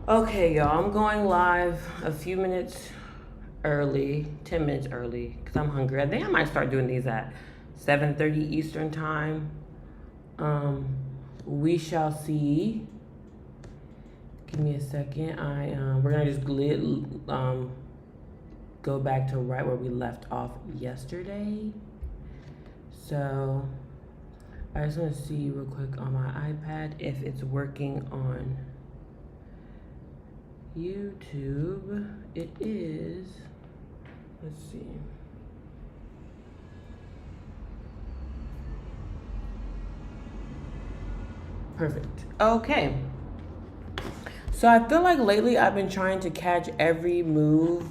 Okay, y'all, I'm going live a few minutes early, 10 minutes early, because I'm hungry. I think I might start doing these at 7:30 Eastern time. Um, we shall see. Give me a second. We're gonna just go back to right where we left off yesterday. So I just want to see real quick on my iPad if it's working on YouTube. It is. Let's see. Perfect. Okay. So I feel like lately I've been trying to catch every move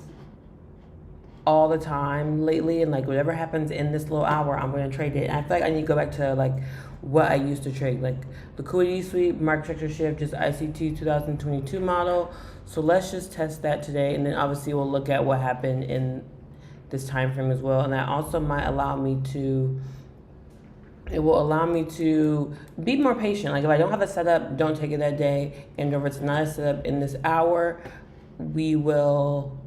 all the time lately, and like whatever happens in this little hour, I'm gonna trade it. And I feel like I need to go back to like what I used to trade, like liquidity sweep, market structure shift, just ICT 2022 model. So let's just test that today, and then obviously we'll look at what happened in this time frame as well. And that also might allow me to. It will allow me to be more patient. Like if I don't have a setup, don't take it that day. And if it's not a setup in this hour, we will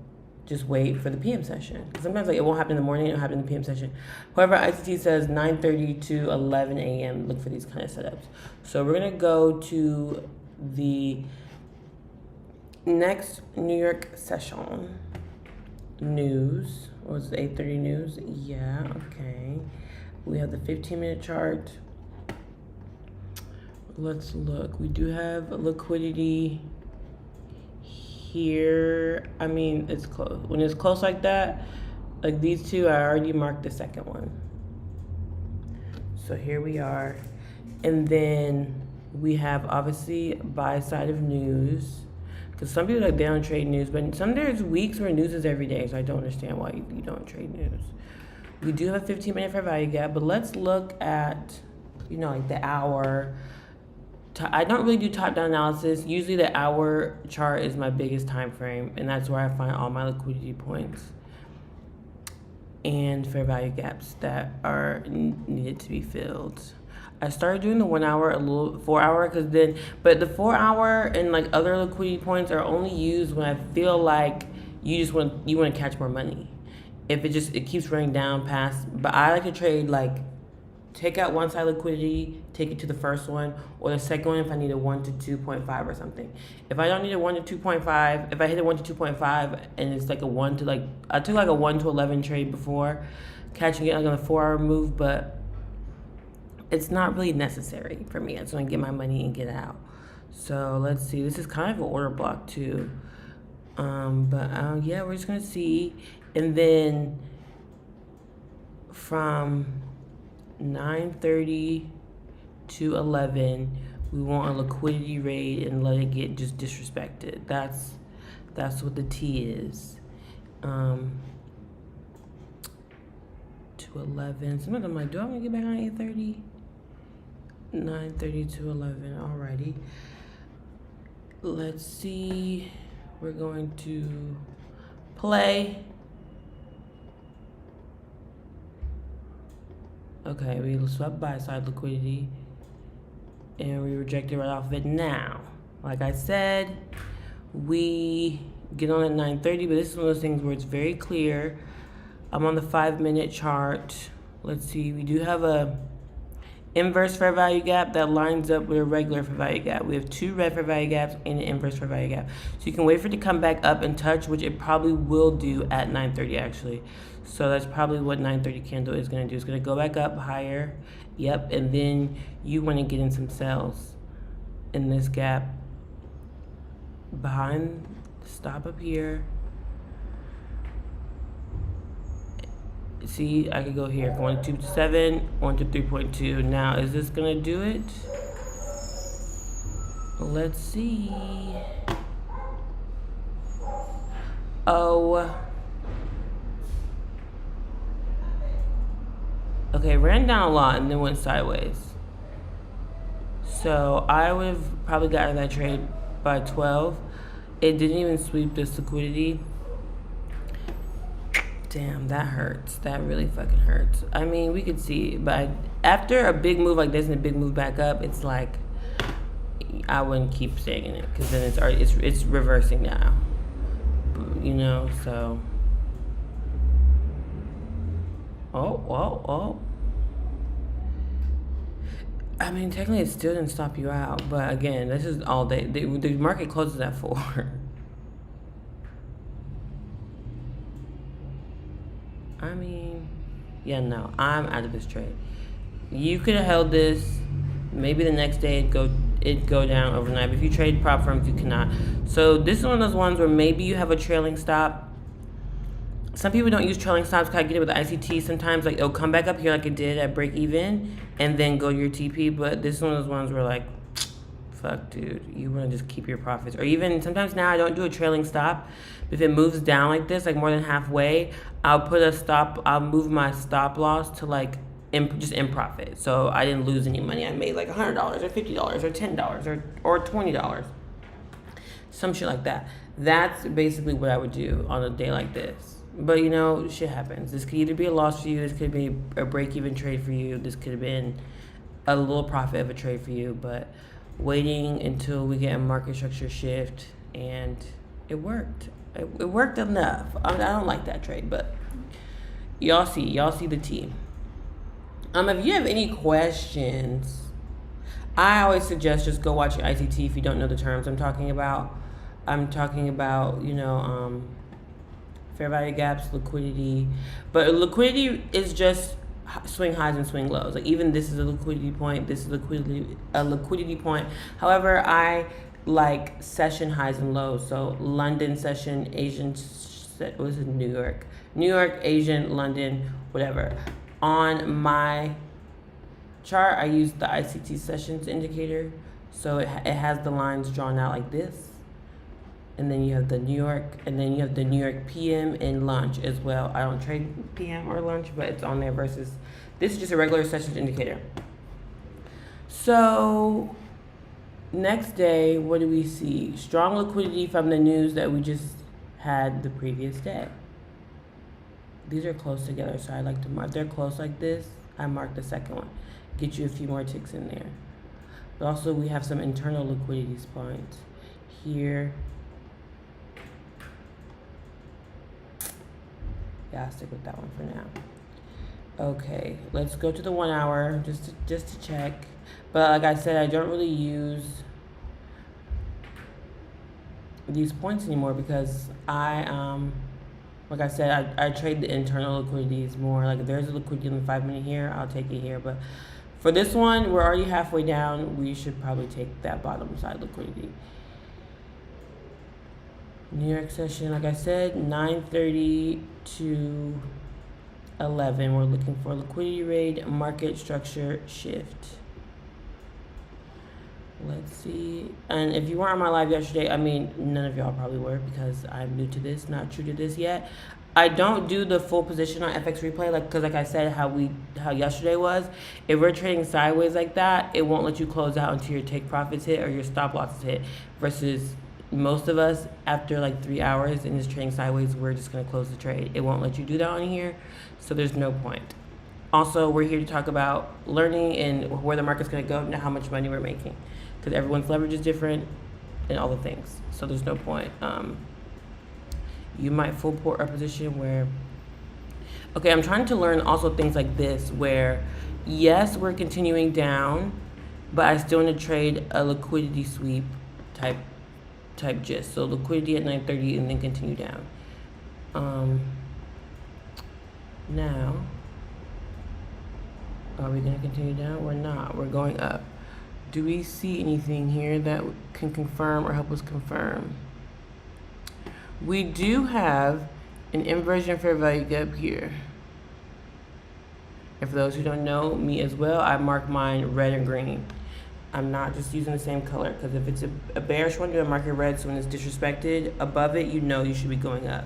just wait for the PM session. Sometimes like it won't happen in the morning, it'll happen in the PM session. However, ICT says 9:30 to 11 a.m. Look for these kind of setups. So we're gonna go to the next New York session. News. What was it, 8:30 news? Yeah, okay. We have the 15-minute chart. Let's look. We do have liquidity here. I mean, it's close. When it's close like that, like these two, I already marked the second one. So here we are. And then we have obviously buy side of news. Because some people like they don't trade news, but there's weeks where news is every day, so I don't understand why you don't trade news. We do have a 15-minute fair value gap, but let's look at, like the hour. I don't really do top-down analysis. Usually the hour chart is my biggest time frame, and that's where I find all my liquidity points and fair value gaps that are needed to be filled. I started doing the 1 hour, 4 hour, but the 4 hour and like other liquidity points are only used when I feel like you want to catch more money. If it keeps running down past, but I like to trade like take out one side liquidity, take it to the first one, or the second one if I need a 1 to 2.5 or something. If I don't need a 1 to 2.5, if I hit a 1 to 2.5 and it's like a 1 to I took like a 1 to 11 trade before, catching it like on a 4 hour move, but it's not really necessary for me. I just want to get my money and get out. So let's see. This is kind of an order block too. Yeah, we're just gonna see. And then from 9:30 to 11, we want a liquidity raid and let it get just disrespected. That's what the T is. To 11. Sometimes I'm like, do I want to get back on 8:30? 9:30 to 11. Alrighty. Let's see. We're going to play. Okay, we swept buy side liquidity and we rejected right off of it. Now, like I said, we get on at 9:30, but this is one of those things where it's very clear. I'm on the 5-minute chart. Let's see, we do have a inverse fair value gap that lines up with a regular fair value gap. We have 2 red fair value gaps and an inverse fair value gap. So you can wait for it to come back up and touch, which it probably will do at 9:30 actually. So that's probably what 9:30 candle is going to do. It's going to go back up higher. Yep, and then you want to get in some sales in this gap behind the stop up here. See, I could go here, 1 to 2.7, 1 to 3.2. Now, is this gonna do it? Let's see. Oh. Okay, ran down a lot and then went sideways. So I would have probably gotten that trade by 12. It didn't even sweep this liquidity. Damn, that hurts. That really fucking hurts. I mean, we could see, but after a big move like this and a big move back up, it's like I wouldn't keep staying in it because then it's reversing now. So. Oh. I mean, technically, it still didn't stop you out, but again, this is all day. The market closes at 4. I mean, yeah, no, I'm out of this trade. You could have held this. Maybe the next day it'd go down overnight. But if you trade prop firms, you cannot. So this is one of those ones where maybe you have a trailing stop. Some people don't use trailing stops because I get it with the ICT. Sometimes like it'll come back up here like it did at break even and then go to your TP. But this is one of those ones where like, fuck, dude, you want to just keep your profits. Or even sometimes now I don't do a trailing stop. If it moves down like this, like more than halfway, I'll move my stop loss to like just in profit. So I didn't lose any money. I made like $100 or $50 or $10 or $20. Some shit like that. That's basically what I would do on a day like this. But shit happens. This could either be a loss for you, this could be a break-even trade for you, this could have been a little profit of a trade for you, but waiting until we get a market structure shift, and it worked. It worked enough. I don't like that trade, but y'all see the tea. If you have any questions, I always suggest just go watch your ICT if you don't know the terms I'm talking about. Fair value gaps, liquidity. But liquidity is just swing highs and swing lows. Like even this is a liquidity point. This is a liquidity point. However, I like session highs and lows. So London session, New York, Asian, London, whatever. On my chart, I use the ICT sessions indicator. So it has the lines drawn out like this. And then you have the New York, and then you have the New York PM and lunch as well. I don't trade PM or lunch, but it's on there versus, this is just a regular sessions indicator. So next day, what do we see? Strong liquidity from the news that we just had the previous day. These are close together, so I like to mark. If they're close like this, I mark the second one. Get you a few more ticks in there. But also we have some internal liquidity points here. Yeah, I'll stick with that one for now. Okay, let's go to the 1 hour just to check. But like I said, I don't really use these points anymore because like I said, I trade the internal liquidities more. Like if there's a liquidity in the 5 minute here, I'll take it here. But for this one, we're already halfway down. We should probably take that bottom side liquidity. New York session, like I said, 9:30 to 11. We're looking for liquidity raid, market structure shift. Let's see. And if you weren't on my live yesterday, I mean, none of y'all probably were because I'm new to this, not true to this yet. I don't do the full position on FX replay, because like I said, how yesterday was. If we're trading sideways like that, it won't let you close out until your take profits hit or your stop losses hit. Versus most of us, after like 3 hours and just trading sideways, we're just gonna close the trade. It won't let you do that on here, so there's no point. Also, we're here to talk about learning and where the market's gonna go and how much money we're making, because everyone's leverage is different and all the things. So there's no point. You might full port a position where, okay, I'm trying to learn also things like this where, yes, we're continuing down, but I still want to trade a liquidity sweep type gist. So liquidity at 9:30 and then continue down. Now, are we going to continue down? We're not. We're going up. Do we see anything here that can confirm or help us confirm? We do have an inversion fair value gap here. And for those who don't know me as well, I mark mine red and green. I'm not just using the same color, because if it's a bearish one, do I mark it red, so when it's disrespected above it, you know you should be going up.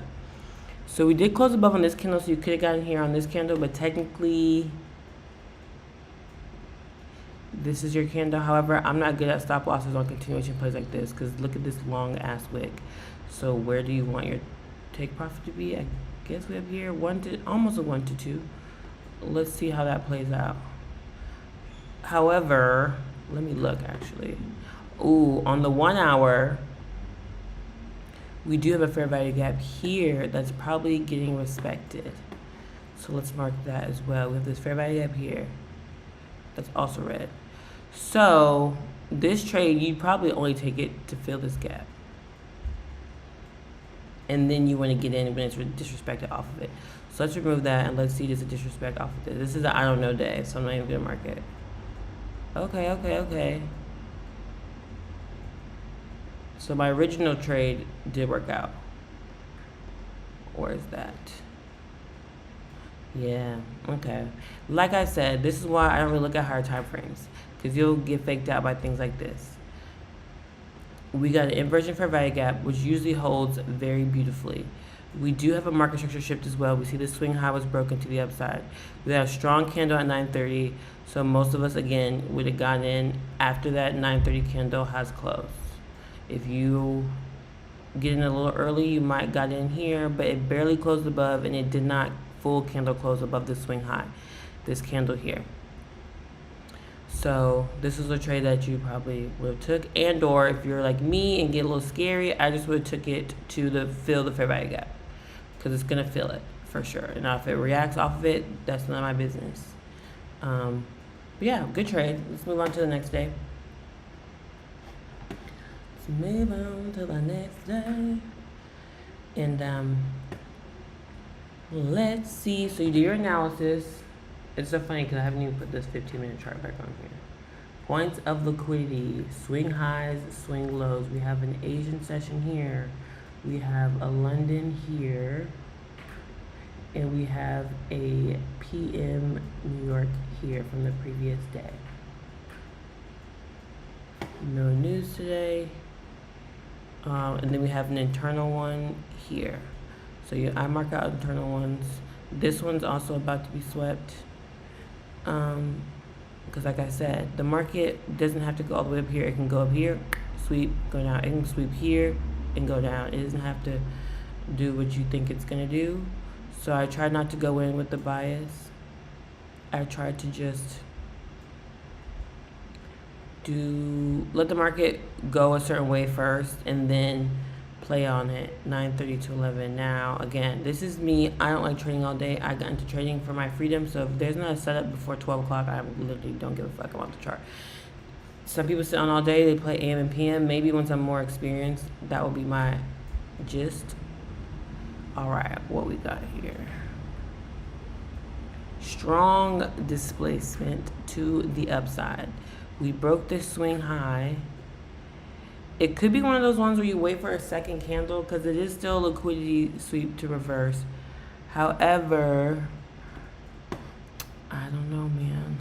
So we did close above on this candle, so you could have gotten here on this candle, but technically this is your candle. However, I'm not good at stop losses on continuation plays like this, because look at this long ass wick. So where do you want your take profit to be? I guess we have here almost a 1 to 2. Let's see how that plays out. However, let me look actually. Ooh, on the 1 hour, we do have a fair value gap here that's probably getting respected. So let's mark that as well. We have this fair value gap here that's also red. So this trade, you probably only take it to fill this gap. And then you want to get in when it's disrespected off of it. So let's remove that and let's see this disrespect off of it. This is an I don't know day, so I'm not even going to mark it. Okay. So my original trade did work out. Where is that? Yeah, okay. Like I said, this is why I don't really look at higher time frames, because you'll get faked out by things like this. We got an inversion fair value gap, which usually holds very beautifully. We do have a market structure shift as well. We see the swing high was broken to the upside. We had a strong candle at 9:30, so most of us, again, would have gotten in after that 9:30 candle has closed. If you get in a little early, you might got in here, but it barely closed above, and it did not full candle close above the swing high, this candle here. So this is a trade that you probably would have took, and or if you're like me and get a little scary, I just would have took it to fill the fair value gap, because it's gonna fill it for sure. And now if it reacts off of it, that's none of my business. But yeah, good trade. Let's move on to the next day. Let's move on to the next day. And let's see. So you do your analysis. It's so funny because I haven't even put this 15-minute chart back on here. Points of liquidity, swing highs, swing lows. We have an Asian session here. We have a London here. And we have a PM New York here from the previous day. No news today. And then we have an internal one here. So I mark out internal ones. This one's also about to be swept. Because like I said, the market doesn't have to go all the way up here. It can go up here, sweep, go down. It can sweep here and go down. It doesn't have to do what you think it's going to do. So I tried not to go in with the bias. I tried to just let the market go a certain way first and then play on it. 9:30 to 11. Now again, this is me. I don't like trading all day. I got into trading for my freedom, so if there's not a setup before 12 o'clock, I literally don't give a fuck about the chart. Some people sit on all day, they play AM and PM. Maybe once I'm more experienced, that will be my gist. All right, what we got here? Strong displacement to the upside. We broke this swing high. It could be one of those ones where you wait for a second candle, because it is still a liquidity sweep to reverse. However, I don't know, man.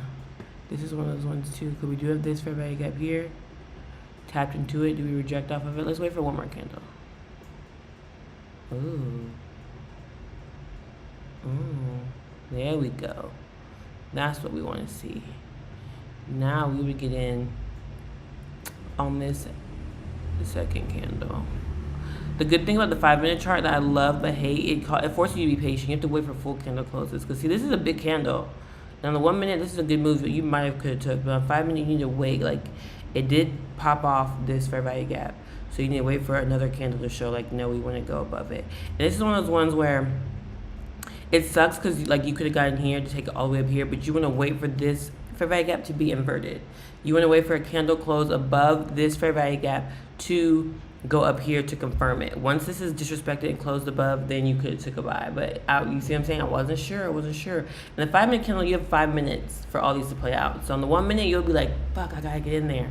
This is one of those ones too, because we do have this fair value gap here. Tapped into it. Do we reject off of it? Let's wait for one more candle. Ooh. There we go. That's what we want to see. Now we would get in on this second candle. The good thing about the 5-minute chart that I love but hate, it forces you to be patient. You have to wait for full candle closes. Because see, this is a big candle. And on the 1 minute, this is a good move that you might have could have took. But on 5 minutes, you need to wait. Like, it did pop off this fair value gap. So you need to wait for another candle to show, like, no, we want to go above it. And this is one of those ones where it sucks because, like, you could have gotten here to take it all the way up here. But you want to wait for this fair value gap to be inverted. You want to wait for a candle close above this fair value gap to go up here to confirm it. Once this is disrespected and closed above, then you could have took a buy. But you see what I'm saying? I wasn't sure. And the 5-minute candle, you have 5 minutes for all these to play out. So on the 1 minute, you'll be like, fuck, I gotta get in there.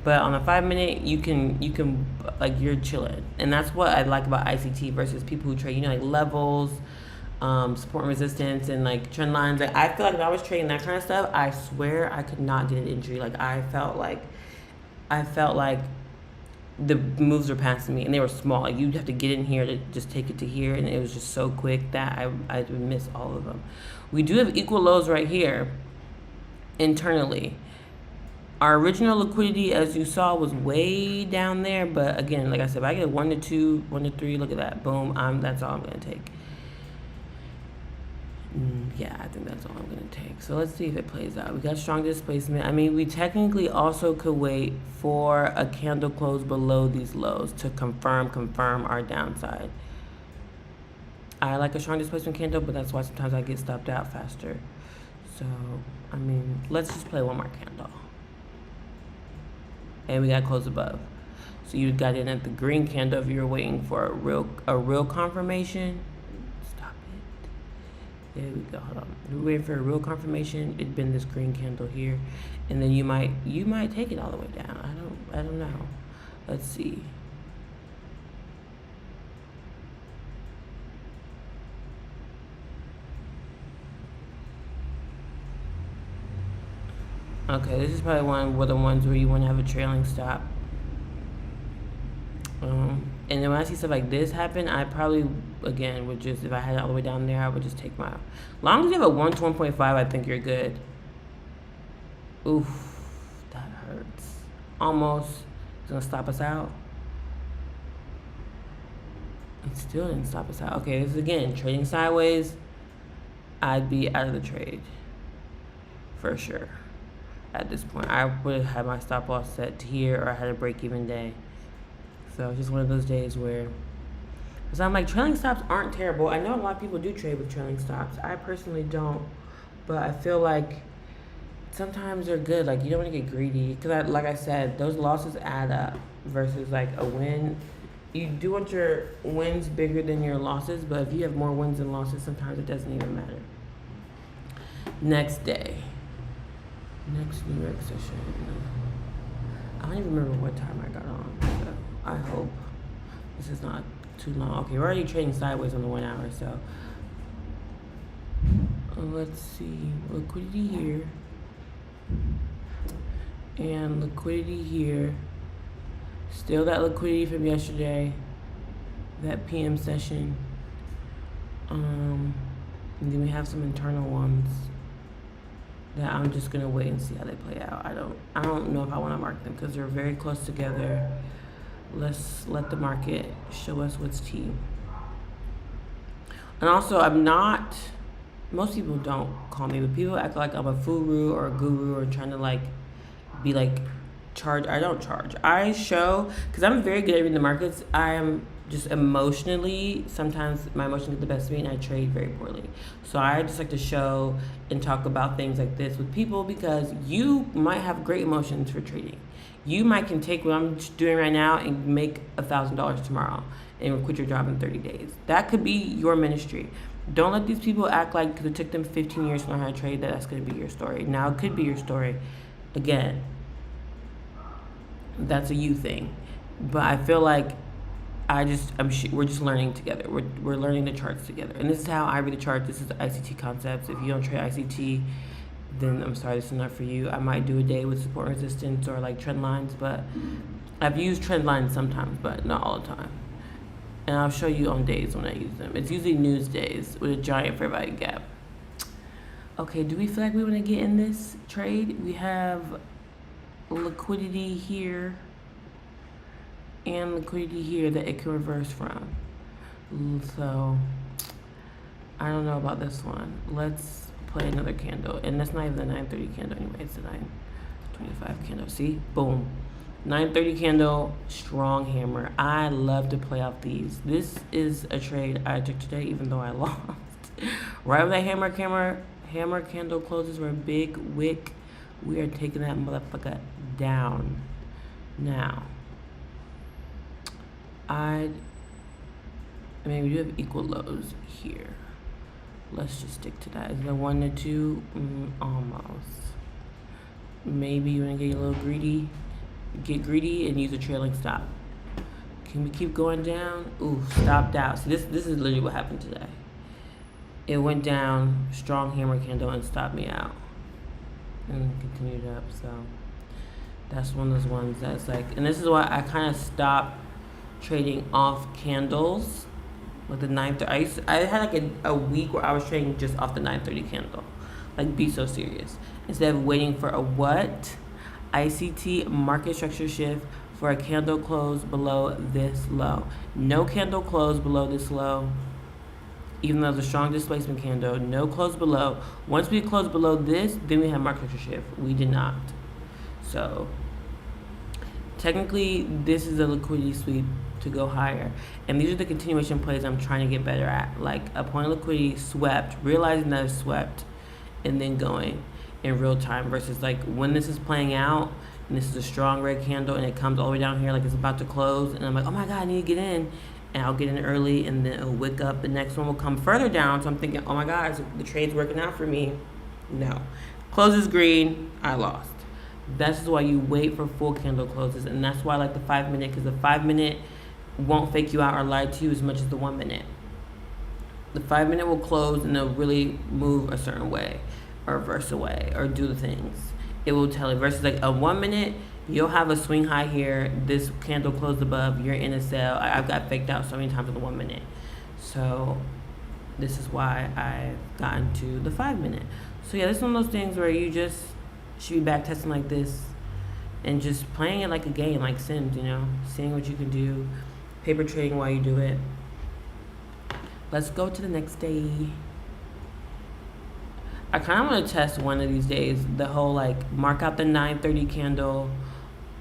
But on the 5 minute, you can like, you're chilling. And that's what I like about ICT versus people who trade, like levels, support and resistance, and like trend lines. Like, I feel like if I was trading that kind of stuff, I swear I could not get an entry. Like, I felt like the moves were passing me, and they were small. Like, you'd have to get in here to just take it to here, and it was just so quick that I would miss all of them. We do have equal lows right here internally. Our original liquidity, as you saw, was way down there, but again, like I said, if I get 1 to 2, 1 to 3, look at that, boom, that's all I'm gonna take. Yeah, I think that's all I'm going to take. So let's see if it plays out. We got strong displacement. I mean, we technically also could wait for a candle close below these lows to confirm our downside. I like a strong displacement candle, but that's why sometimes I get stopped out faster. So, I mean, let's just play one more candle. And we got close above. So you got in at the green candle if you were waiting for a real confirmation. Stop it. There we go. Hold on. We're waiting for a real confirmation. It'd been this green candle here, and then you might take it all the way down. I don't know. Let's see. Okay, this is probably one of the ones where you want to have a trailing stop. And then when I see stuff like this happen, I probably, again, would just, if I had it all the way down there, I would just take my, as long as you have a 1 to 1.5, I think you're good. Oof, that hurts. Almost. It's going to stop us out. It still didn't stop us out. Okay, this is, again, trading sideways. I'd be out of the trade. For sure. At this point, I would have had my stop loss set to here, or I had a break-even day. So it's just one of those days where, so I'm like, trailing stops aren't terrible. I know a lot of people do trade with trailing stops. I personally don't, but I feel like sometimes they're good. Like, you don't want to get greedy, because like I said, those losses add up versus like a win. You do want your wins bigger than your losses, but if you have more wins than losses, sometimes it doesn't even matter. Next day. Next New York session. I don't even remember what time I got on. So I hope this is not too long. Okay, we're already trading sideways on the 1 hour, so let's see. Liquidity here. And liquidity here. Still that liquidity from yesterday. That PM session. And then we have some internal ones that I'm just gonna wait and see how they play out. I don't know if I want to mark them because they're very close together. Let's let the market show us what's tea. And also, I'm not. Most people don't call me, but people act like I'm a guru or a guru or trying to like be like charge. I don't charge. I show, because I'm very good at reading the markets. I am just emotionally, sometimes my emotions get the best of me and I trade very poorly. So I just like to show and talk about things like this with people, because you might have great emotions for trading. You might can take what I'm doing right now and make $1,000 tomorrow and quit your job in 30 days. That could be your ministry. Don't let these people act like, because it took them 15 years to learn how to trade, that's going to be your story. Now, it could be your story. Again, that's a you thing. But I feel like we're just learning together. We're learning the charts together. And this is how I read the chart. This is the ICT concepts. If you don't trade ICT, then I'm sorry, this is not for you. I might do a day with support and resistance or like trend lines, but I've used trend lines sometimes, but not all the time. And I'll show you on days when I use them. It's usually news days with a giant fair value gap. Okay, do we feel like we want to get in this trade? We have liquidity here and liquidity here that it can reverse from. So I don't know about this one. Let's play another candle. And that's not even the 930 candle anyway. It's the 925 candle. See? Boom. 930 candle, strong hammer. I love to play off these. This is a trade I took today, even though I lost. Right when that hammer candle closes, we're a big wick. We are taking that motherfucker down. Now, I mean, we do have equal lows here. Let's just stick to that. Is there 1 to 2? Almost. Maybe you want to get a little greedy. Get greedy and use a trailing stop. Can we keep going down? Ooh, stopped out. See, this is literally what happened today. It went down, strong hammer candle, and stopped me out. And continued up, so that's one of those ones that's like, and this is why I kind of stopped trading off candles with the 930. I had like a week where I was trading just off the 930 candle. Like, be so serious. Instead of waiting for a what? ICT market structure shift for a candle close below this low. No candle close below this low. even though it's a strong displacement candle. No close below. Once we close below this, then we have market structure shift. We did not. So technically, this is a liquidity sweep to go higher. And these are the continuation plays I'm trying to get better at. Like a point of liquidity swept, realizing that it's swept, and then going in real time versus like when this is playing out and this is a strong red candle and it comes all the way down here like it's about to close and I'm like, oh my God, I need to get in. And I'll get in early and then it'll wick up. The next one will come further down. So I'm thinking, oh my God, the trade's working out for me. No. Closes green, I lost. That's why you wait for full candle closes. And that's why I like the 5 minute, because the 5 minute won't fake you out or lie to you as much as the 1 minute. The 5 minute will close and it'll really move a certain way or reverse away or do the things. It will tell you versus like a 1 minute, you'll have a swing high here. This candle closed above, you're in a sell. I've got faked out so many times in the 1 minute. So this is why I've gotten to the 5 minute. So yeah, this is one of those things where you just should be back testing like this and just playing it like a game, like Sims, you know, seeing what you can do, paper trading while you do it. Let's go to the next day. I kind of want to test one of these days the whole like mark out the 9:30 candle,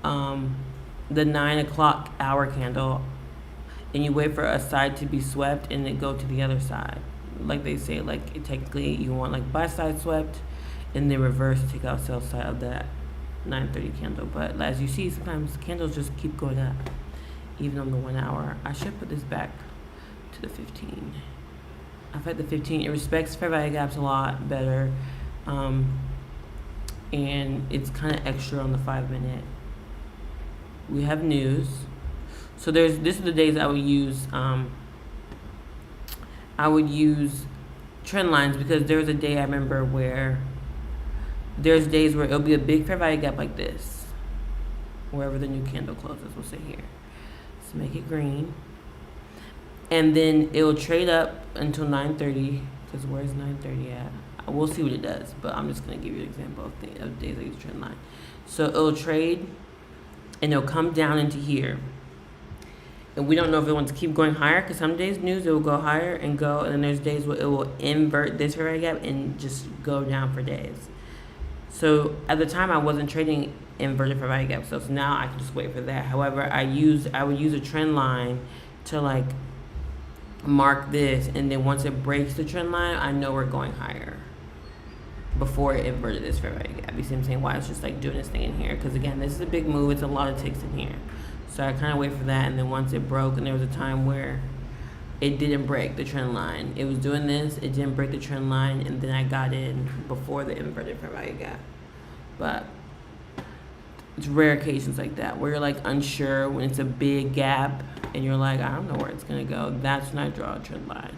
the 9 o'clock hour candle, and you wait for a side to be swept and then go to the other side. Like they say, like technically you want like buy side swept and then reverse take out sell side of that 9:30 candle. But as you see, sometimes candles just keep going up, even on the 1 hour. I should put this back to the 15. I feel like the 15, it respects fair value gaps a lot better, and it's kind of extra on the 5 minute. We have news, so this is the days I would use. I would use trend lines because there was a day I remember where there's days where it'll be a big fair value gap like this, wherever the new candle closes. We'll say here. Let's make it green. And then it'll trade up until 9:30, because where's 9:30 at? We'll see what it does, but I'm just going to give you an example of days I use trend line. So it'll trade, and it'll come down into here. And we don't know if it wants to keep going higher, because some days news, it will go higher and go, and then there's days where it will invert this fair value gap and just go down for days. So at the time, I wasn't trading inverted fair value gap, so now I can just wait for that. However, I would use a trend line to like mark this, and then once it breaks the trend line, I know we're going higher before it inverted this fair value gap. You see what I'm saying? Why it's just like doing this thing in here, because again, this is a big move. It's a lot of ticks in here, so I kind of wait for that. And then once it broke, and there was a time where it didn't break the trend line, it was doing this, it didn't break the trend line, and then I got in before the inverted fair value gap. But it's rare occasions like that where you're like unsure when it's a big gap and you're like, I don't know where it's gonna go. That's when I draw a trend line.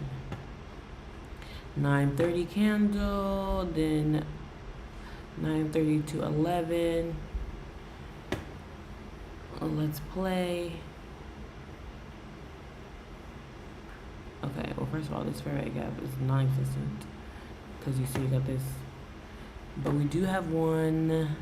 9:30 candle, then 9:30 to 11. Let's play. Okay, well, first of all, this fair value gap is non-existent because you see you got this, but we do have one.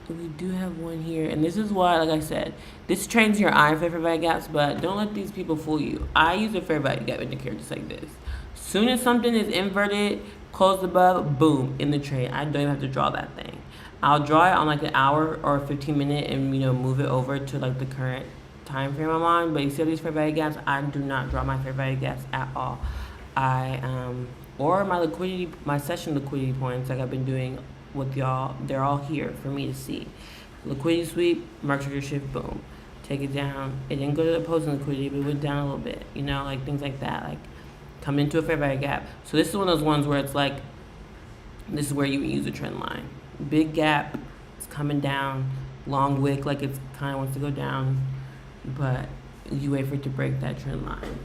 We do have one here, and this is why, like I said, this trains your eye for fair value gaps, but don't let these people fool you. I use a fair value gap indicator just like this. Soon as something is inverted, closed above, boom, in the trade. I don't even have to draw that thing. I'll draw it on like an hour or 15 minute and, you know, move it over to like the current time frame I'm on. But you see all these fair value gaps, I do not draw my fair value gaps at all. Or my liquidity, my session liquidity points, like I've been doing with y'all, they're all here for me to see. Liquidity sweep, market structure shift, boom, take it down. It didn't go to the opposing liquidity, but it went down a little bit, you know, like things like that, like coming into a fair value gap. So this is one of those ones where it's like, this is where you use a trend line. Big gap, it's coming down, long wick, like it's kind of wants to go down, but you wait for it to break that trend line.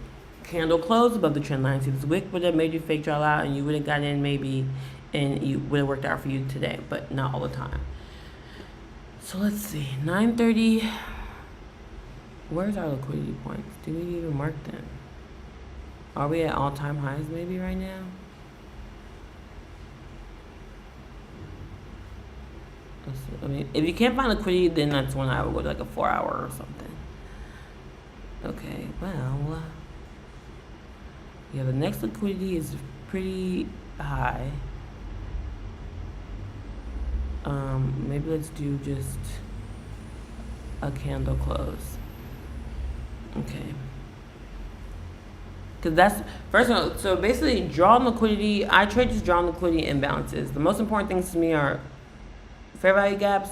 Candle closed above the trend line. See, this wick would have made you fake draw out, and you would have got in maybe, and it would have worked out for you today, but not all the time. So let's see, 9:30. Where's our liquidity points? Do we even mark them? Are we at all-time highs maybe right now? Let's see. I mean, if you can't find liquidity, then that's when I would go to like a 4 hour or something. Okay, well, Yeah, the next liquidity is pretty high. Maybe let's do just a candle close. Okay. Because that's, first of all, so basically drawing liquidity, I trade just drawing liquidity imbalances. The most important things to me are fair value gaps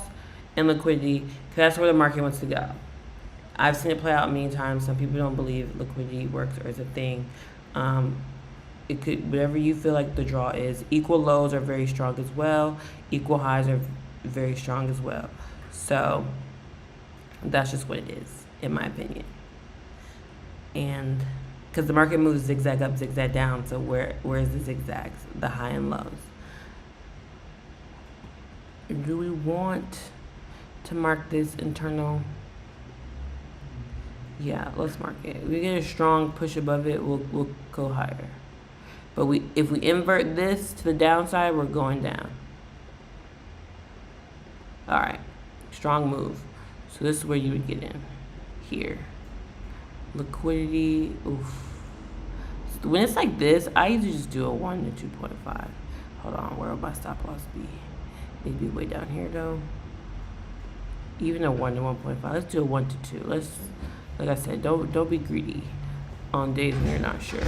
and liquidity, because that's where the market wants to go. I've seen it play out many times. Some people don't believe liquidity works or is a thing. It could, whatever you feel like the draw is. Equal lows are very strong as well. Equal highs are very strong as well. So that's just what it is, in my opinion. And because the market moves zigzag up, zigzag down, so where's the zigzags? The high and lows. Do we want to mark this internal? Yeah, let's mark it. If we get a strong push above it, we'll go higher. But if we invert this to the downside, we're going down. All right, strong move. So this is where you would get in, here. Liquidity, oof. When it's like this, I usually just do a 1 to 2.5. Hold on, where would my stop loss be? It'd be way down here though. Even a 1 to 1.5. Let's do a 1 to 2. Let's, like I said, don't be greedy on days when you're not sure.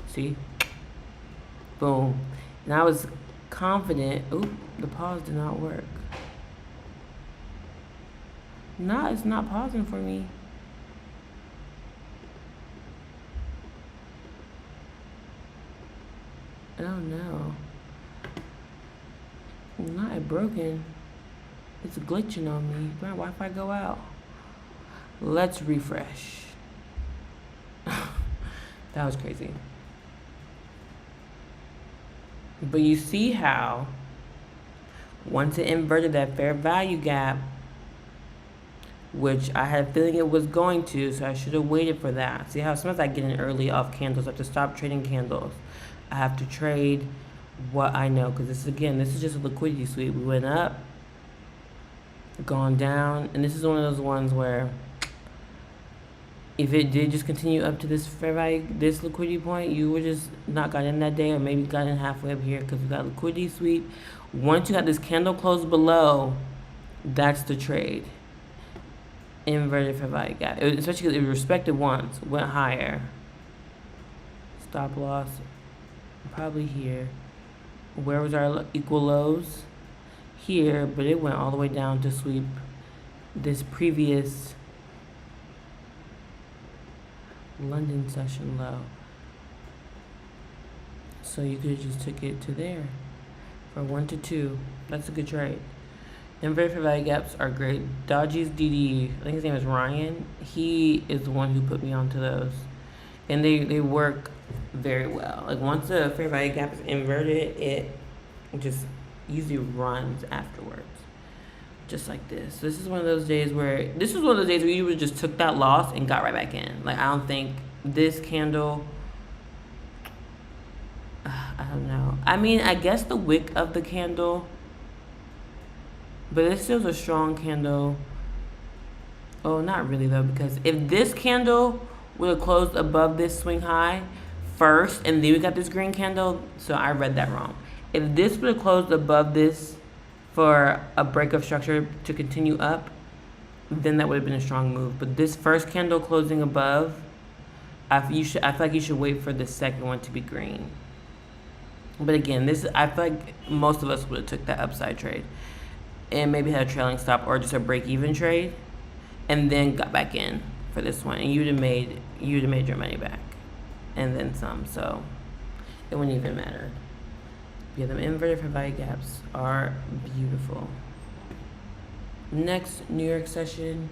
See? Boom. And I was confident. Oop, the pause did not work. It's not pausing for me. I don't know. Not broken. It's glitching on me. Did my Wi-Fi go out? Let's refresh. That was crazy. But you see how once it inverted that fair value gap, which I had a feeling it was going to, so I should have waited for that. See how sometimes I get in early off candles. I have to stop trading candles. I have to trade what I know, because this is just a liquidity sweep. We went up, gone down, and this is one of those ones where if it did just continue up to this fair value, this liquidity point, you would just not got in that day, or maybe got in halfway up here, because we got liquidity sweep. Once you got this candle close below, that's the trade. Inverted fair value gap, especially because it respected once, went higher. Stop loss, probably here. Where was our equal lows? Here, but it went all the way down to sweep this previous London session low. So you could have just took it to there for 1 to 2. That's a good trade. Inverted fair value gaps are great. Dodgy's DD, I think his name is Ryan. He is the one who put me onto those, and they work very well. Like once the fair value gap is inverted, it just usually runs afterwards, just like this. This is one of those days where you would just took that loss and got right back in. Like I don't think this candle. I don't know. I mean, I guess the wick of the candle. But it's still a strong candle. Oh, not really though, because if this candle would have closed above this swing high first, and then we got this green candle, so I read that wrong. If this would have closed above this for a break of structure to continue up, then that would have been a strong move. But this first candle closing above, I feel like you should wait for the second one to be green. But again, I feel like most of us would have took that upside trade and maybe had a trailing stop or just a break-even trade, and then got back in for this one, and you'd have made your money back, and then some. So it wouldn't even matter. Yeah, the inverted fair value gaps are beautiful. Next New York session.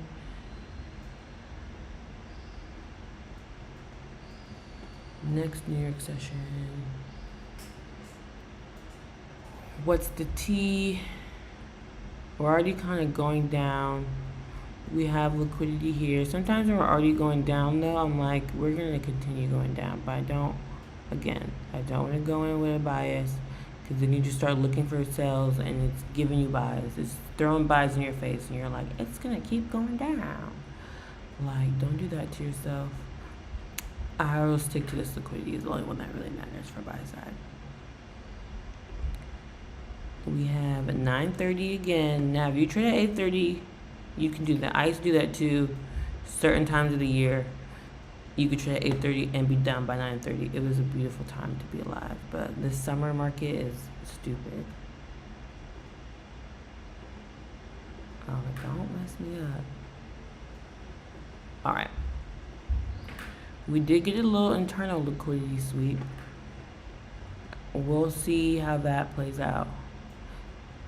What's the T? We're already kind of going down. We have liquidity here. Sometimes when we're already going down though, I'm like, we're going to continue going down. But I don't want to go in with a bias, because then you just start looking for sales and it's giving you buys. It's throwing buys in your face and you're like, it's going to keep going down. Like, don't do that to yourself. I will stick to this liquidity is the only one that really matters for buy side. We have a 9:30 again. Now, if you trade at 8:30, you can do that. I used to do that too. Certain times of the year, you could trade at 8:30 and be done by 9:30. It was a beautiful time to be alive. But this summer market is stupid. Oh, don't mess me up. All right. We did get a little internal liquidity sweep. We'll see how that plays out.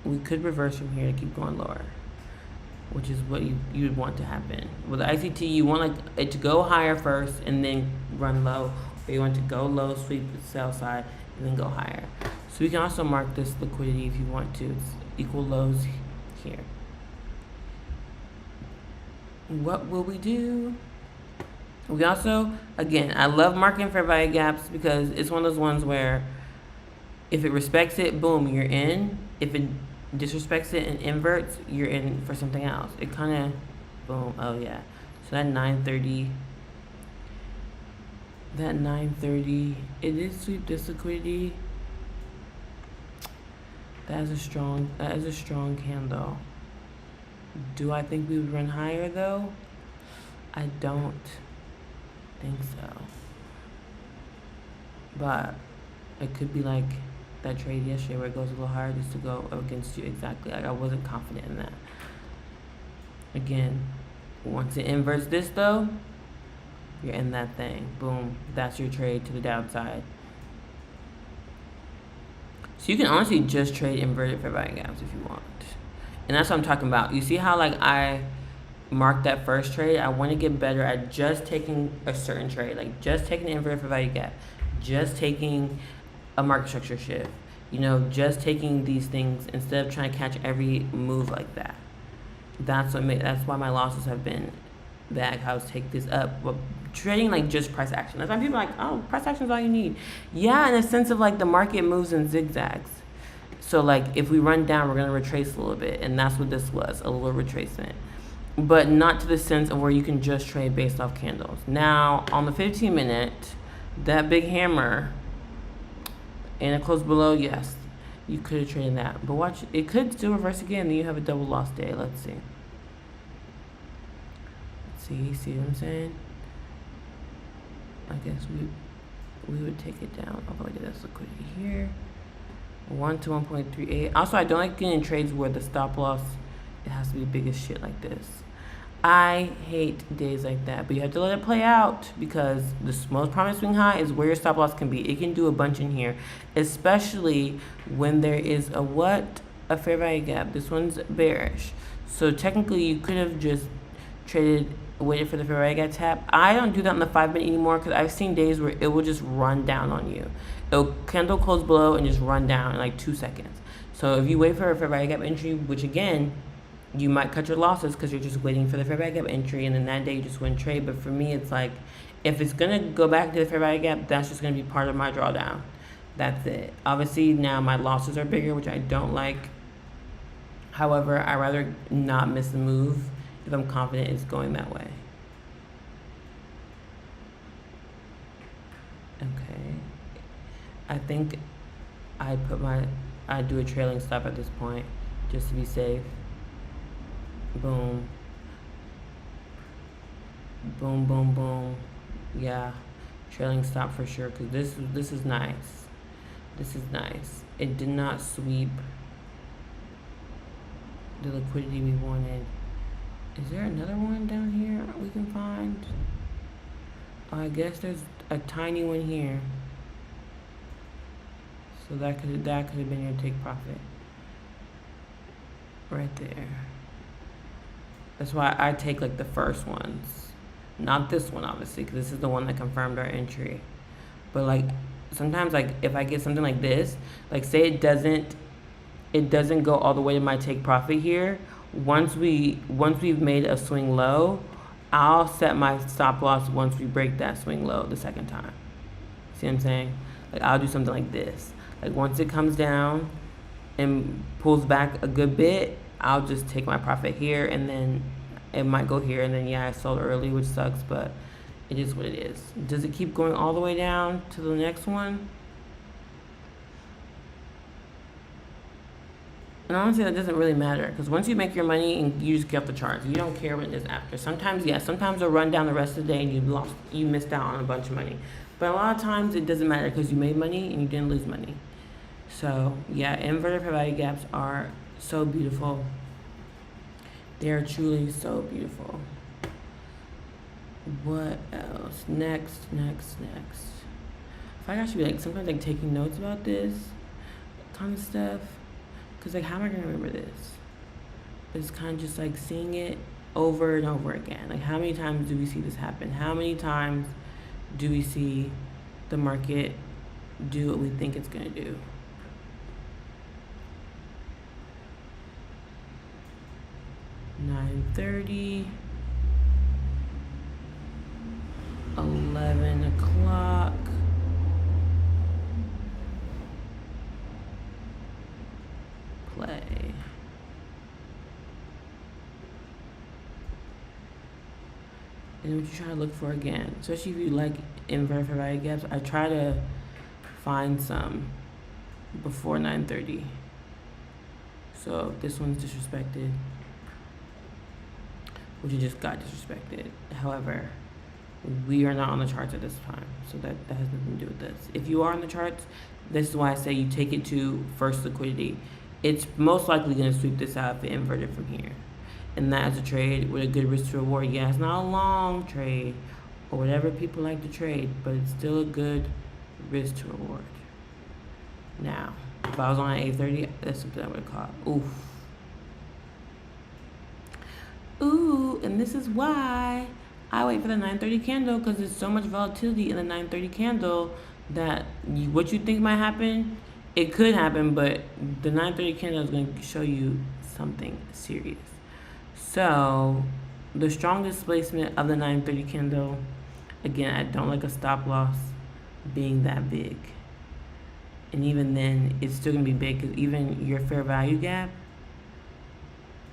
We could reverse from here to keep going lower, which is what you would want to happen. With the ICT, you want like it to go higher first and then run low, or you want to go low, sweep the sell side, and then go higher. So we can also mark this liquidity if you want to. It's equal lows here. What will we do? We also, again, I love marking fair value gaps because it's one of those ones where if it respects it, boom, you're in. If it disrespects it and inverts, you're in for something else. It kind of, boom, oh yeah. So that 9:30, it did sweep this liquidity. That is a strong candle. Do I think we would run higher though? I don't think so. But it could be like that trade yesterday where it goes a little higher just to go against you exactly. Like I wasn't confident in that. Again, once it inverts this though, you're in that thing. Boom. That's your trade to the downside. So you can honestly just trade inverted fair value gaps if you want. And that's what I'm talking about. You see how like I marked that first trade? I want to get better at just taking a certain trade, like just taking the inverted fair value gap, just taking a market structure shift, just taking these things instead of trying to catch every move like that. That's why my losses have been that. I was take this up, but trading like just price action. That's why people are like, oh, price action is all you need. Yeah, in a sense of like the market moves in zigzags. So like if we run down, we're gonna retrace a little bit, and that's what this was, a little retracement. But not to the sense of where you can just trade based off candles. Now on the 15-minute, that big hammer and it closed below, yes, you could have traded that. But watch, it could still reverse again, then you have a double loss day. Let's see. See what I'm saying? I guess we would take it down all the way to this liquidity here. 1 to 1.38. Also, I don't like getting trades where the stop loss, it has to be big as shit like this. I hate days like that, but you have to let it play out because the most prominent swing high is where your stop loss can be. It can do a bunch in here, especially when there is a fair value gap. This one's bearish. So technically you could have just waited for the fair value gap tap. I don't do that in the 5-minute anymore because I've seen days where it will just run down on you. It'll candle close below and just run down in like 2 seconds. So if you wait for a fair value gap entry, which again, you might cut your losses because you're just waiting for the fair value gap entry, and then that day you just win trade. But for me, it's like, if it's going to go back to the fair value gap, that's just going to be part of my drawdown. That's it. Obviously, now my losses are bigger, which I don't like. However, I'd rather not miss the move if I'm confident it's going that way. Okay. I think I do a trailing stop at this point just to be safe. Boom. Boom, boom, boom. Yeah, trailing stop for sure, because this is nice. This is nice. It did not sweep the liquidity we wanted. Is there another one down here we can find? Oh, I guess there's a tiny one here. So that could have been your take profit. Right there. That's why I take like the first ones. Not this one, obviously, because this is the one that confirmed our entry. But like sometimes, like if I get something like this, like say it doesn't go all the way to my take profit here. Once we've made a swing low, I'll set my stop loss once we break that swing low the second time. See what I'm saying? Like I'll do something like this. Like once it comes down and pulls back a good bit, I'll just take my profit here, and then it might go here, and then yeah, I sold early, which sucks, but It is what it is. Does it keep going all the way down to the next one? And honestly, that doesn't really matter because once you make your money and you just get off the charts, you don't care what it is after. Sometimes, yes, sometimes it'll run down the rest of the day and you missed out on a bunch of money. But a lot of times it doesn't matter because you made money and you didn't lose money. So yeah, inverted fair value gaps are so beautiful. They are truly so beautiful. What else? Next. I feel like I should be like sometimes like taking notes about this kind of stuff. Cause like how am I gonna remember this? It's kind of just like seeing it over and over again. Like how many times do we see this happen? How many times do we see the market do what we think it's gonna do? $9:30, 11 o'clock. Play. And what you try to look for again, especially if you like inverted fair value gaps, I try to find some before 9:30. So this one's disrespected, which you just got disrespected. However, we are not on the charts at this time, so that has nothing to do with this. If you are on the charts, this is why I say you take it to first liquidity. It's most likely going to sweep this out if it inverted from here. And that is a trade with a good risk to reward. Yeah, it's not a long trade or whatever people like to trade, but it's still a good risk to reward. Now, if I was on at 8:30, that's something I would have caught. Ooh, and this is why I wait for the 9:30 candle, because there's so much volatility in the 9:30 candle that what you think might happen, it could happen, but the 9:30 candle is going to show you something serious. So the strong displacement of the 9:30 candle, again, I don't like a stop loss being that big. And even then, it's still going to be big because even your fair value gap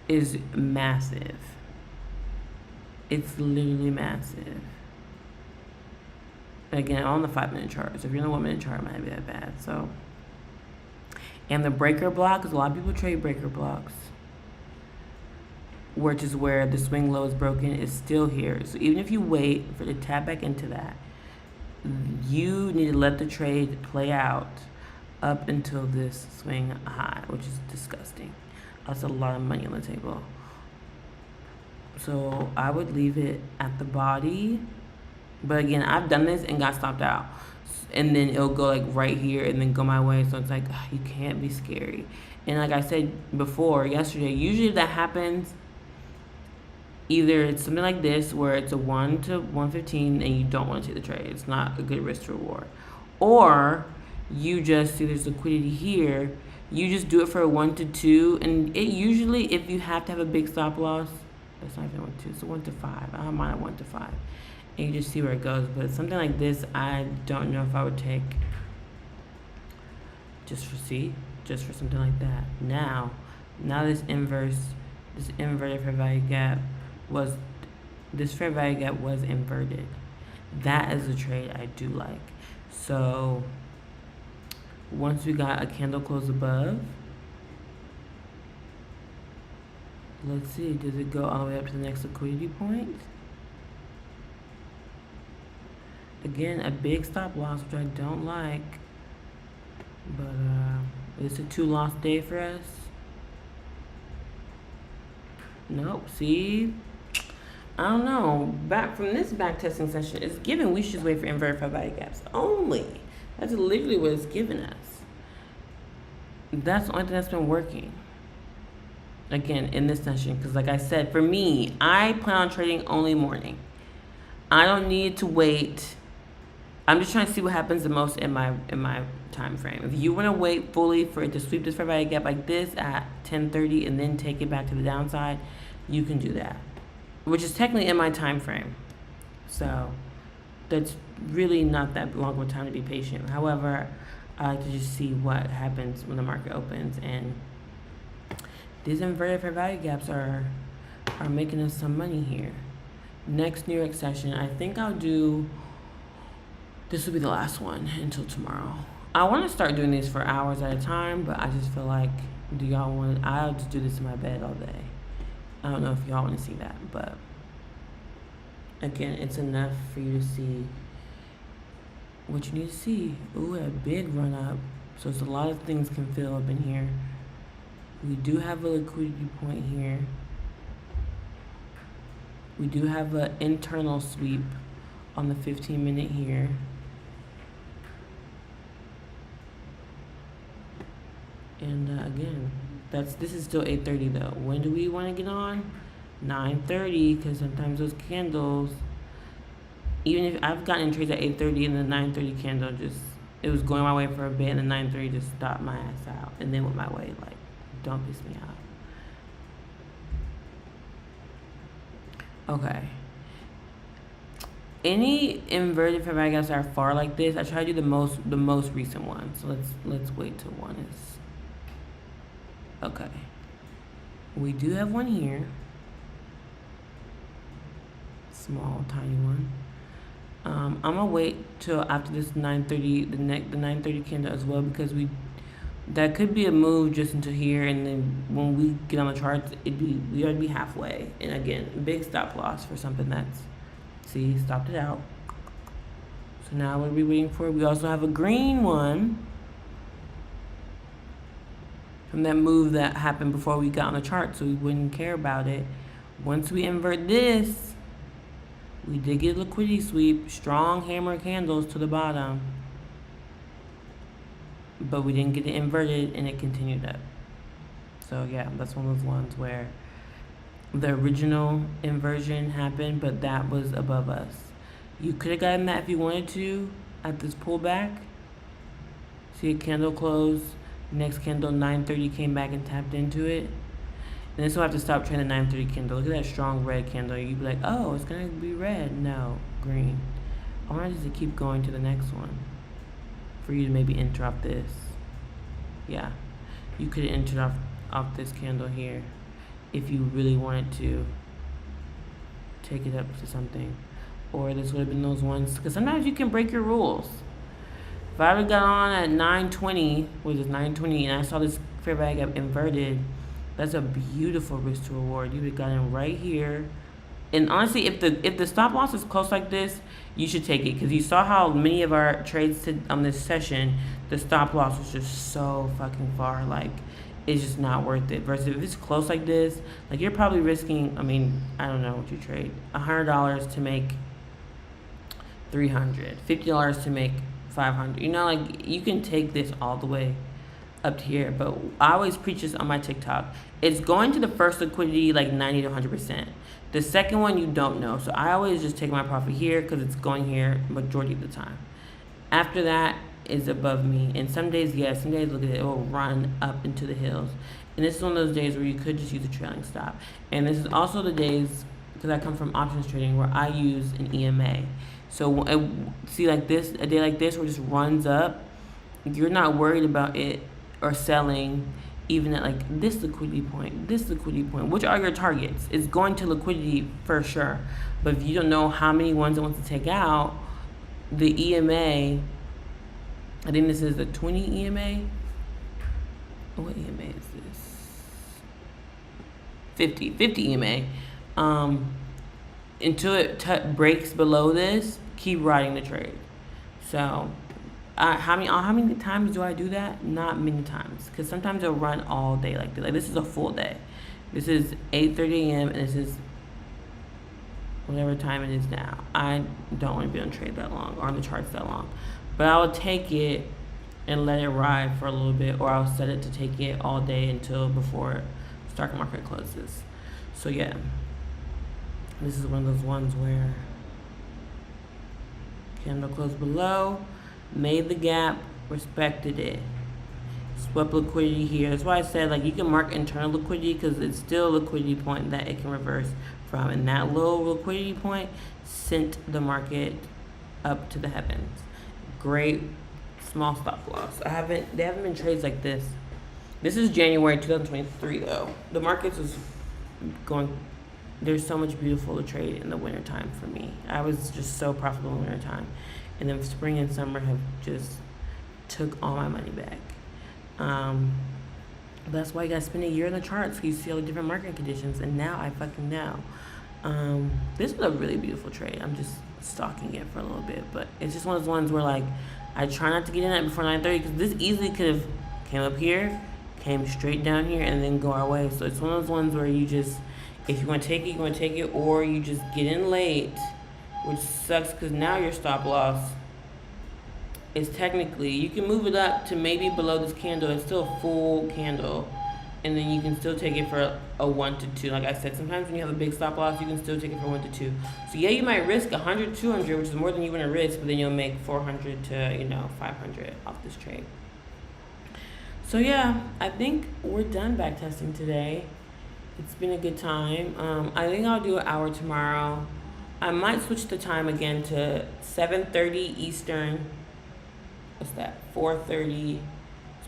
is massive. It's literally massive. Again, on the 5-minute chart. So if you're on the 1-minute chart, it might not be that bad. So, and the breaker block, because a lot of people trade breaker blocks, which is where the swing low is broken, is still here. So even if you wait for it to tap back into that, you need to let the trade play out up until this swing high, which is disgusting. That's a lot of money on the table. So I would leave it at the body. But again, I've done this and got stopped out. And then it'll go like right here and then go my way. So it's like, you can't be scary. And like I said before, yesterday, usually if that happens, either it's something like this where it's a 1 to 115 and you don't want to take the trade. It's not a good risk to reward. Or you just see there's liquidity here. You just do it for a 1 to 2. And it usually, if you have to have a big stop loss, that's not even 1 to 2, it's a 1 to 5. I don't mind a 1 to 5. And you just see where it goes. But something like this, I don't know if I would take just for something like that. Now this inverted fair value gap was inverted. That is a trade I do like. So once we got a candle close above, let's see, does it go all the way up to the next liquidity point? Again, a big stop loss, which I don't like, but it's a 2-loss day for us. Nope, see, I don't know, back from this backtesting session, it's given we should just wait for inverted fair value gaps only. That's literally what it's given us. That's the only thing that's been working. Again, in this session, because like I said, for me, I plan on trading only morning. I don't need to wait. I'm just trying to see what happens the most in my time frame. If you want to wait fully for it to sweep this fair value gap like this at 10:30 and then take it back to the downside, you can do that, which is technically in my time frame. So that's really not that long of a time to be patient. However, I like to just see what happens when the market opens, and these inverted fair value gaps are making us some money here. Next New York session, I think I'll do, this will be the last one until tomorrow. I want to start doing these for hours at a time, but I just feel like, do y'all want, I'll just do this in my bed all day. I don't know if y'all want to see that, but again, it's enough for you to see what you need to see. Ooh, a big run up. So it's a lot of things can fill up in here. We do have a liquidity point here. We do have an internal sweep on the 15-minute here. And again, this is still 8:30 though. When do we want to get on? 9:30, because sometimes those candles, even if I've gotten trades at 8:30 and the 9:30 candle it was going my way for a bit, and the 9:30 just stopped my ass out and then went my way. Like, don't piss me off. Okay. Any inverted fair value gaps that are far like this, I try to do the most recent one. So let's wait till one is. Okay. We do have one here. Small, tiny one. I'm gonna wait till after this 9:30, the 9:30 candle as well, because that could be a move just into here, and then when we get on the charts, we ought to be halfway. And again, big stop loss for something that's, see, stopped it out. So now what are we waiting for? We also have a green one from that move that happened before we got on the chart, so we wouldn't care about it. Once we invert this, we did get a liquidity sweep, strong hammer candles to the bottom, but we didn't get it inverted and it continued up. So yeah, that's one of those ones where the original inversion happened, but that was above us. You could have gotten that if you wanted to at this pullback. See a candle close, next candle 9:30 came back and tapped into it. And this will have to stop trading the 9:30 candle. Look at that strong red candle. You'd be like, oh, it's gonna be red. No, green. I want us to keep going to the next one for you to maybe enter off this. Yeah, you could have entered off this candle here if you really wanted to take it up to something. Or this would have been those ones, because sometimes you can break your rules. If I would have got on at 9:20, which is 9:20, and I saw this fair value gap inverted, that's a beautiful risk to reward. You would have gotten right here. And honestly, if the stop loss is close like this, you should take it, because you saw how many of our trades on this session, the stop loss was just so fucking far. Like, it's just not worth it. Versus if it's close like this, like, you're probably risking, I mean, I don't know what you trade, $100 to make $300, $50 to make $500. You know, like, you can take this all the way up to here. But I always preach this on my TikTok. It's going to the first liquidity like 90 to 100%. The second one you don't know. So I always just take my profit here because it's going here majority of the time. After that is above me. And some days, yes, some days, look at it, it will run up into the hills. And this is one of those days where you could just use a trailing stop. And this is also the days, because I come from options trading, where I use an EMA. So see, like this, a day like this where it just runs up, you're not worried about it or selling even at like this liquidity point, which are your targets. It's going to liquidity for sure. But if you don't know how many ones it wants to take out, the EMA, I think this is the 20 EMA. What EMA is this? 50 EMA. Until it breaks below this, keep riding the trade. So how many times do I do that? Not many times, because sometimes it'll run all day like this. Like, this is a full day. This is 8:30 a.m. and this is whatever time it is now. I don't want to be on trade that long or on the charts that long, but I will take it and let it ride for a little bit, or I'll set it to take it all day until before stock market closes. So yeah, this is one of those ones where candle closed below, made the gap, respected it, swept liquidity here. That's why I said, like, you can mark internal liquidity because it's still a liquidity point that it can reverse from, and that low liquidity point sent the market up to the heavens. Great small stop loss. They haven't been trades like this. This is January 2023 though. The markets was going there's so much beautiful to trade in the wintertime for me. I was just so profitable in the wintertime. And then spring and summer have just took all my money back. That's why you gotta spend a year in the charts so you see all the different market conditions. And now I fucking know. This was a really beautiful trade. I'm just stalking it for a little bit, but it's just one of those ones where like I try not to get in it before 9:30 because this easily could have came up here, came straight down here, and then go our way. So it's one of those ones where you just, if you want to take it, you want to take it, or you just get in late, which sucks because now your stop loss is technically, you can move it up to maybe below this candle. It's still a full candle, and then you can still take it for a 1 to 2. Like I said, sometimes when you have a big stop loss, you can still take it for 1 to 2. So yeah, you might risk 100, 200, which is more than you want to risk, but then you'll make 400 to 500 off this trade. So yeah, I think we're done backtesting today. It's been a good time. I think I'll do an hour tomorrow. I might switch the time again to 7:30 Eastern. What's that? 4:30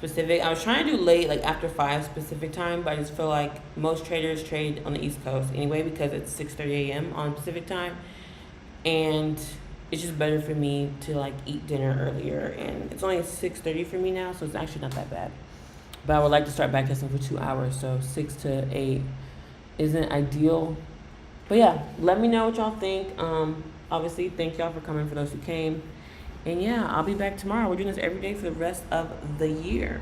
Pacific. I was trying to do late, like after 5 Pacific time, but I just feel like most traders trade on the East Coast anyway because it's 6:30 a.m. on Pacific time, and it's just better for me to like eat dinner earlier. And it's only 6:30 for me now, so it's actually not that bad. But I would like to start backtesting for 2 hours, so 6 to 8 isn't ideal. But yeah, let me know what y'all think. Obviously, thank y'all for coming for those who came. And yeah, I'll be back tomorrow. We're doing this every day for the rest of the year.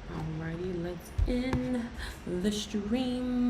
Alrighty, let's end the stream.